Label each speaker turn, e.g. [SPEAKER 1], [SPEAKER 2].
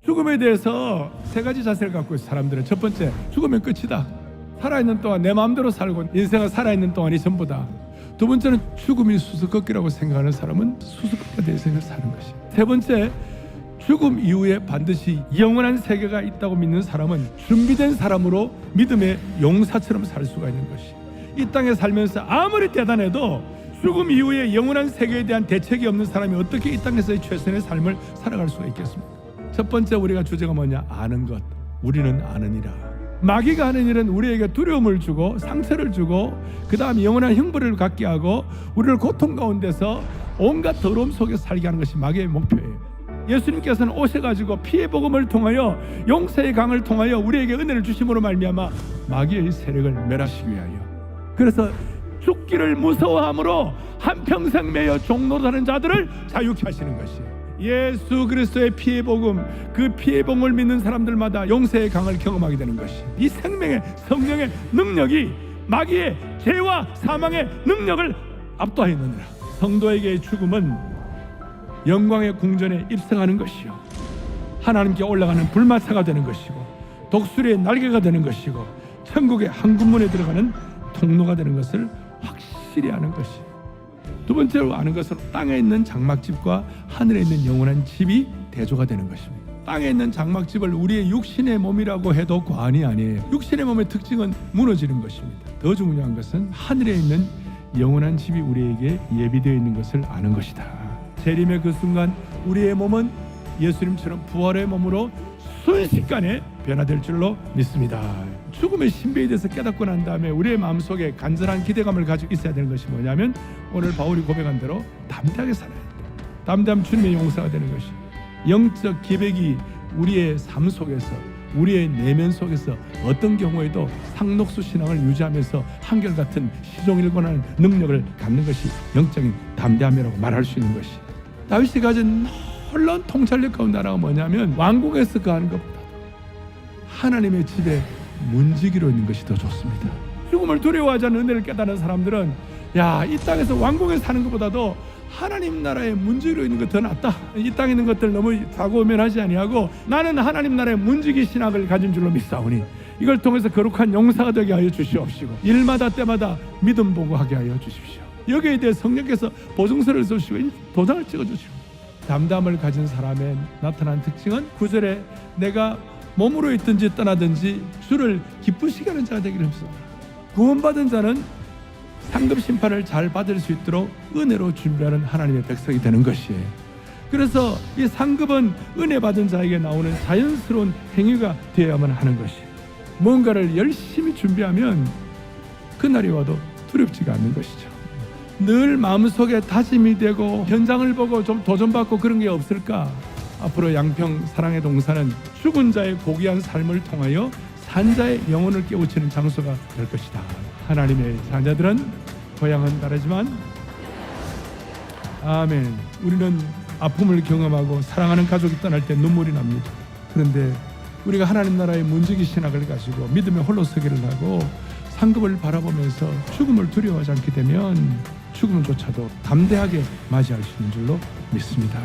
[SPEAKER 1] 죽음에 대해서 세 가지 자세를 갖고 있어요. 사람들은 첫 번째, 죽으면 끝이다. 살아있는 동안 내 마음대로 살고 인생은 살아있는 동안이 전부다. 두 번째는 죽음이 수수께끼라고 생각하는 사람은 수수께끼에 대해서 사는 것이. 세 번째, 죽음 이후에 반드시 영원한 세계가 있다고 믿는 사람은 준비된 사람으로 믿음의 용사처럼 살 수가 있는 것이. 이 땅에 살면서 아무리 대단해도 죽음 이후에 영원한 세계에 대한 대책이 없는 사람이 어떻게 이 땅에서의 최선의 삶을 살아갈 수가 있겠습니까? 첫 번째 우리가 주제가 뭐냐? 아는 것. 우리는 아느니라. 마귀가 하는 일은 우리에게 두려움을 주고 상처를 주고 그 다음 영원한 형벌을 갖게 하고 우리를 고통 가운데서 온갖 더러움 속에 살게 하는 것이 마귀의 목표예요. 예수님께서는 오셔가지고 피의 복음을 통하여 용서의 강을 통하여 우리에게 은혜를 주심으로 말미암아 마귀의 세력을 멸하시기 위하여, 그래서 죽기를 무서워함으로 한평생 매여 종노릇하는 자들을 자유케 하시는 것이에요. 예수 그리스도의 피의 복음, 그 피의 복음을 믿는 사람들마다 용서의 강을 경험하게 되는 것이, 이 생명의 성령의 능력이 마귀의 죄와 사망의 능력을 압도하였느니라. 성도에게의 죽음은 영광의 궁전에 입성하는 것이요, 하나님께 올라가는 불마차가 되는 것이고, 독수리의 날개가 되는 것이고, 천국의 항구문에 들어가는 통로가 되는 것을 확실히 아는 것이. 두 번째로 아는 것은 땅에 있는 장막집과 하늘에 있는 영원한 집이 대조가 되는 것입니다. 땅에 있는 장막집을 우리의 육신의 몸이라고 해도 과언이 아니에요. 육신의 몸의 특징은 무너지는 것입니다. 더 중요한 것은 하늘에 있는 영원한 집이 우리에게 예비되어 있는 것을 아는 것이다. 재림의 그 순간 우리의 몸은 예수님처럼 부활의 몸으로 순식간에 변화될 줄로 믿습니다. 죽음의 신비에 대해서 깨닫고 난 다음에 우리의 마음속에 간절한 기대감을 가지고 있어야 되는 것이 뭐냐면, 오늘 바울이 고백한 대로 담대하게 살아야 돼요. 담대함 주님의 용사가 되는 것이. 영적 기백이 우리의 삶 속에서, 우리의 내면 속에서 어떤 경우에도 상록수 신앙을 유지하면서 한결같은 시종일관하는 능력을 갖는 것이 영적인 담대함이라고 말할 수 있는 것이. 다윗이 가진 놀라운 통찰력 가운데 하나가 뭐냐면, 왕궁에서 거하는 것보다 하나님의 집에 문지기로 있는 것이 더 좋습니다. 죽음을 두려워하지 않는 은혜를 깨닫는 사람들은, 야, 이 땅에서 왕궁에 사는 것보다도 하나님 나라의 문지기로 있는 것 더 낫다. 이 땅에 있는 것들 너무 좌고우면하지 아니하고 나는 하나님 나라의 문지기 신학을 가진 줄로 믿사오니 이걸 통해서 거룩한 용사가 되게 하여 주시옵시고, 일마다 때마다 믿음 보고하게 하여 주십시오. 여기에 대해 성령께서 보증서를 써주시고 도장을 찍어주시고. 담담을 가진 사람의 나타난 특징은 9절에 내가 몸으로 있든지 떠나든지 주를 기쁘시게 하는 자가 되기를 힘씁니다. 구원받은 자는 상급 심판을 잘 받을 수 있도록 은혜로 준비하는 하나님의 백성이 되는 것이에요. 그래서 이 상급은 은혜 받은 자에게 나오는 자연스러운 행위가 되어야만 하는 것이. 뭔가를 열심히 준비하면 그날이 와도 두렵지가 않는 것이죠. 늘 마음속에 다짐이 되고 현장을 보고 좀 도전받고 그런 게 없을까? 앞으로 양평 사랑의 동산은 죽은 자의 고귀한 삶을 통하여 산자의 영혼을 깨우치는 장소가 될 것이다. 하나님의 자녀들은 고향은 다르지만, 아멘, 우리는 아픔을 경험하고 사랑하는 가족이 떠날 때 눈물이 납니다. 그런데 우리가 하나님 나라의 문지기 신학을 가지고 믿음의 홀로 서기를 하고 상급을 바라보면서 죽음을 두려워하지 않게 되면 죽음조차도 담대하게 맞이할 수 있는 줄로 믿습니다.